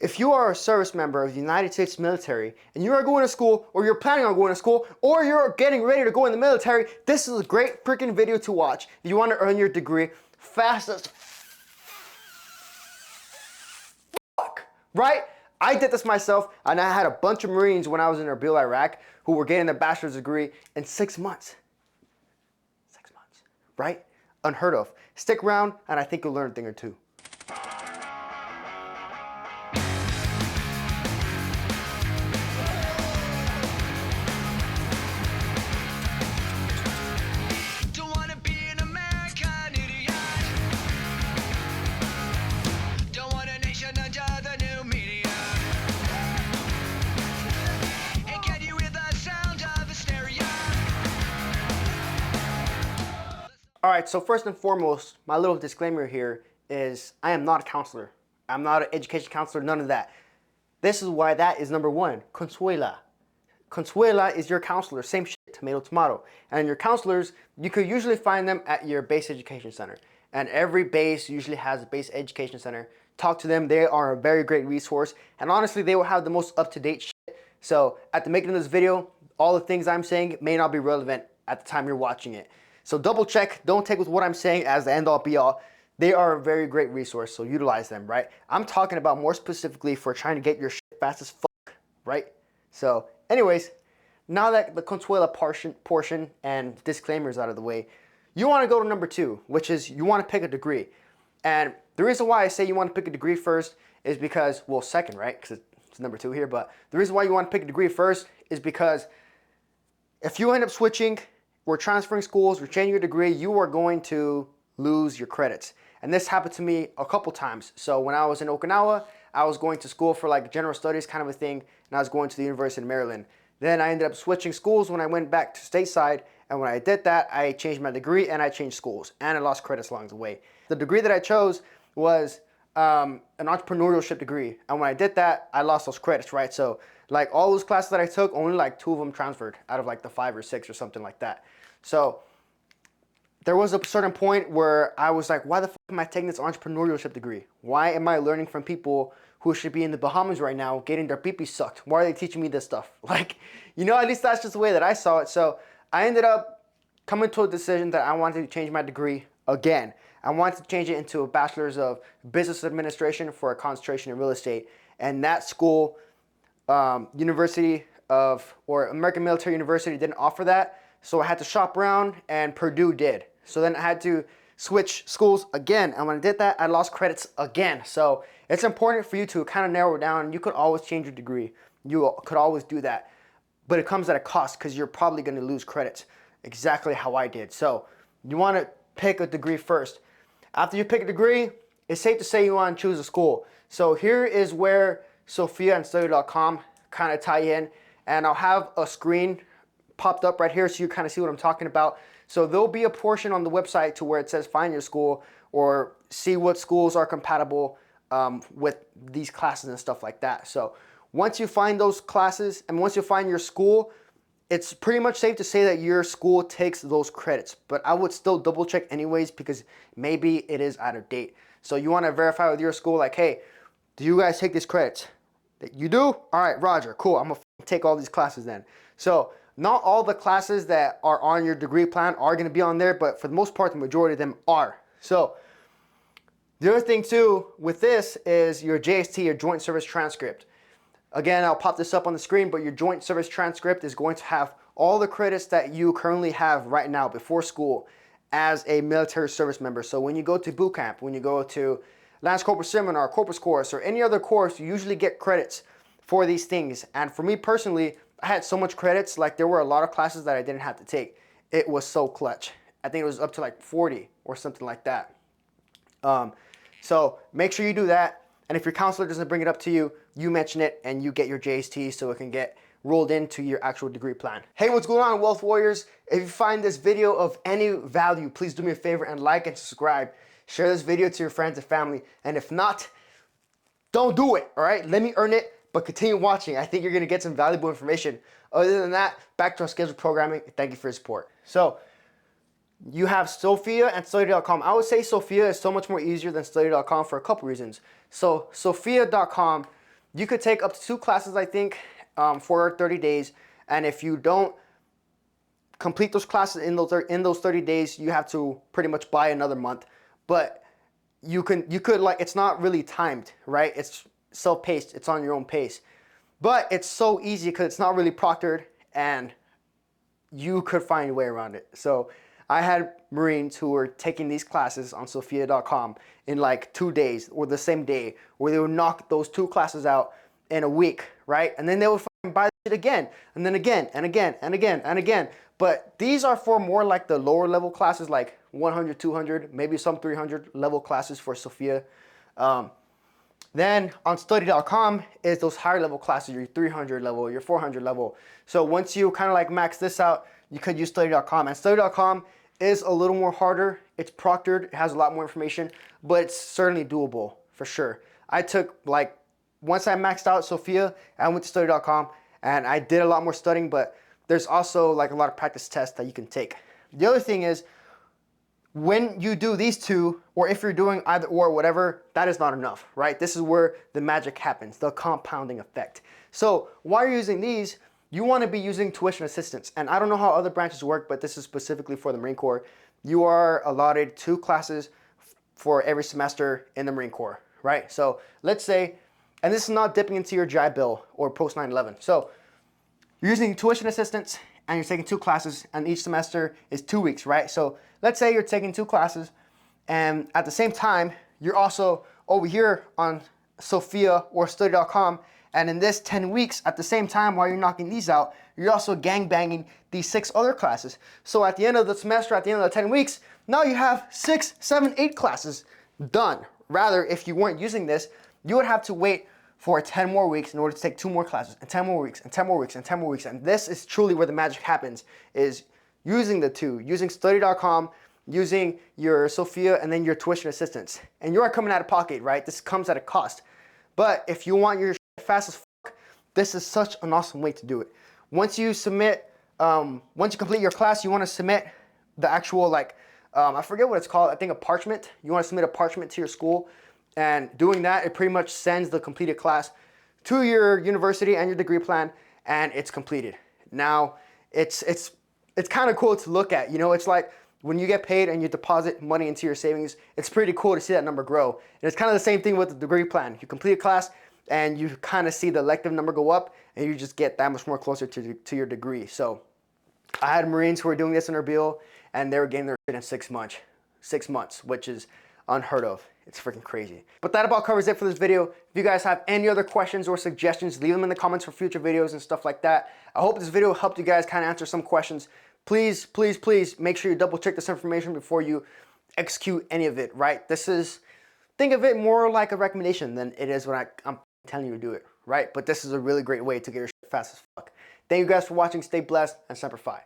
If you are a service member of the United States military and you are going to school, or you're planning on going to school, or you're getting ready to go in the military, this is a great freaking video to watch. If you want to earn your degree fast as fuck, right? I did this myself, and I had a bunch of Marines when I was in Erbil, Iraq, who were getting their bachelor's degree in 6 months. 6 months, right? Unheard of. Stick around, and I think you'll learn a thing or two. All right, so first and foremost, my little disclaimer here is I am not a counselor. I'm not an education counselor, none of that. This is why that is number one, Consuela. Consuela is your counselor, same shit, tomato, tomato. And your counselors, you could usually find them at your base education center. And every base usually has a base education center. Talk to them, they are a very great resource. And honestly, they will have the most up-to-date shit. So at the making of this video, all the things I'm saying may not be relevant at the time you're watching it. So double check, don't take with what I'm saying as the end all be all. They are a very great resource, so utilize them, right? I'm talking about more specifically for trying to get your shit fast as fuck, right? So anyways, now that the Consuela portion and disclaimers out of the way, you want to go to number two, which is you want to pick a degree. And the reason why I say you want to pick a degree first is because, well, second, right? Because it's number two here, but the reason why you want to pick a degree first is because if you end up switching, we're transferring schools, we're changing your degree, you are going to lose your credits. And this happened to me a couple times. So when I was in Okinawa, I was going to school for like general studies kind of a thing, and I was going to the University of Maryland. Then I ended up switching schools when I went back to stateside, and when I did that, I changed my degree and I changed schools, and I lost credits along the way. The degree that I chose was an entrepreneurship degree, and when I did that, I lost those credits, right? So like all those classes that I took, only like 2 of them transferred out of like the 5 or 6 or something like that. So there was a certain point where I was like, why the fuck am I taking this entrepreneurship degree? Why am I learning from people who should be in the Bahamas right now getting their pee-pee sucked? Why are they teaching me this stuff? Like, you know, at least that's just the way that I saw it. So I ended up coming to a decision that I wanted to change my degree again. I wanted to change it into a bachelor's of business administration for a concentration in real estate. And that school, University of, or American Military University, didn't offer that. So I had to shop around, and Purdue did. So then I had to switch schools again. And when I did that, I lost credits again. So it's important for you to kind of narrow it down. You could always change your degree. You could always do that. But it comes at a cost because you're probably going to lose credits. Exactly how I did. So you want to pick a degree first. After you pick a degree, it's safe to say you want to choose a school. So here is where Sophia and Study.com kind of tie in. And I'll have a screen popped up right here so you kind of see what I'm talking about. So there'll be a portion on the website to where it says find your school or see what schools are compatible with these classes and stuff like that. So once you find those classes and once you find your school, it's pretty much safe to say that your school takes those credits. But I would still double check anyways because maybe it is out of date. So you want to verify with your school like, hey, do you guys take these credits? You do? All right, Roger, cool. I'm going to take all these classes then. So not all the classes that are on your degree plan are going to be on there, but for the most part, the majority of them are. So the other thing too with this is your JST, your Joint Service Transcript. Again, I'll pop this up on the screen, but your Joint Service Transcript is going to have all the credits that you currently have right now before school as a military service member. So when you go to boot camp, when you go to Lance Corporal Seminar, Corpus Course, or any other course, you usually get credits for these things. And for me personally, I had so much credits, like there were a lot of classes that I didn't have to take. It was so clutch. I think it was up to like 40 or something like that. So make sure you do that. And if your counselor doesn't bring it up to you, you mention it and you get your JST so it can get rolled into your actual degree plan. Hey, what's going on, Wealth Warriors? If you find this video of any value, please do me a favor and like and subscribe. Share this video to your friends and family. And if not, don't do it, all right? Let me earn it. But continue watching. I think you're going to get some valuable information. Other than that, back to our scheduled programming. Thank you for your support. So you have Sophia and Study.com. I would say Sophia is so much more easier than Study.com for a couple reasons. So Sophia.com, You could take up to 2 classes, I think, for 30 days. And if you don't complete those classes in those 30 days, you have to pretty much buy another month. But you could like, it's not really timed, right? It's self-paced. It's on your own pace. But it's so easy because it's not really proctored, and you could find a way around it. So I had Marines who were taking these classes on Sophia.com in like 2 days or the same day, where they would knock those 2 classes out in a week, right? And then they would buy it again, and then again, and again, and again, and again. But these are for more like the lower level classes, like 100, 200, maybe some 300 level classes for Sophia. Then on study.com is those higher level classes, your 300 level, your 400 level. So once you kind of like max this out, you could use study.com. And study.com is a little more harder. It's proctored, it has a lot more information, but it's certainly doable for sure. I took like, once I maxed out Sophia, I went to study.com and I did a lot more studying, but there's also like a lot of practice tests that you can take. The other thing is, when you do these two, or if you're doing either or whatever, that is not enough, right? This is where the magic happens, the compounding effect. So while you're using these, you want to be using tuition assistance. And I don't know how other branches work, but this is specifically for the Marine Corps. You are allotted 2 classes for every semester in the Marine Corps, right? So let's say, and this is not dipping into your GI Bill or post 9/11. So you're using tuition assistance and you're taking 2 classes, and each semester is 2 weeks, right? So let's say you're taking 2 classes, and at the same time, you're also over here on Sophia or study.com, and in this 10 weeks, at the same time, while you're knocking these out, you're also gangbanging these 6 other classes. So at the end of the semester, at the end of the 10 weeks, now you have 6, 7, 8 classes done. Rather, if you weren't using this, you would have to wait for 10 more weeks in order to take 2 more classes, and 10 more weeks, and 10 more weeks, and 10 more weeks. And this is truly where the magic happens, is using the 2, using study.com, using your Sophia, and then your tuition assistance. And you are coming out of pocket, right? This comes at a cost. But if you want your fast as fuck, this is such an awesome way to do it. Once you submit, once you complete your class, you want to submit the actual, like, I forget what it's called, I think a parchment. You want to submit a parchment to your school. And doing that, it pretty much sends the completed class to your university and your degree plan, and it's completed. Now, it's kind of cool to look at. You know, it's like when you get paid and you deposit money into your savings, it's pretty cool to see that number grow. And it's kind of the same thing with the degree plan. You complete a class and you kind of see the elective number go up, and you just get that much more closer to your degree. So I had Marines who were doing this in Erbil, and they were getting their shit in 6 months. 6 months, which is unheard of. It's freaking crazy. But that about covers it for this video. If you guys have any other questions or suggestions, leave them in the comments for future videos and stuff like that. I hope this video helped you guys kind of answer some questions. Please, please, please make sure you double check this information before you execute any of it, right? This is, think of it more like a recommendation than it is when I'm telling you to do it, right? But this is a really great way to get your shit fast as fuck. Thank you guys for watching. Stay blessed and Semper Fi.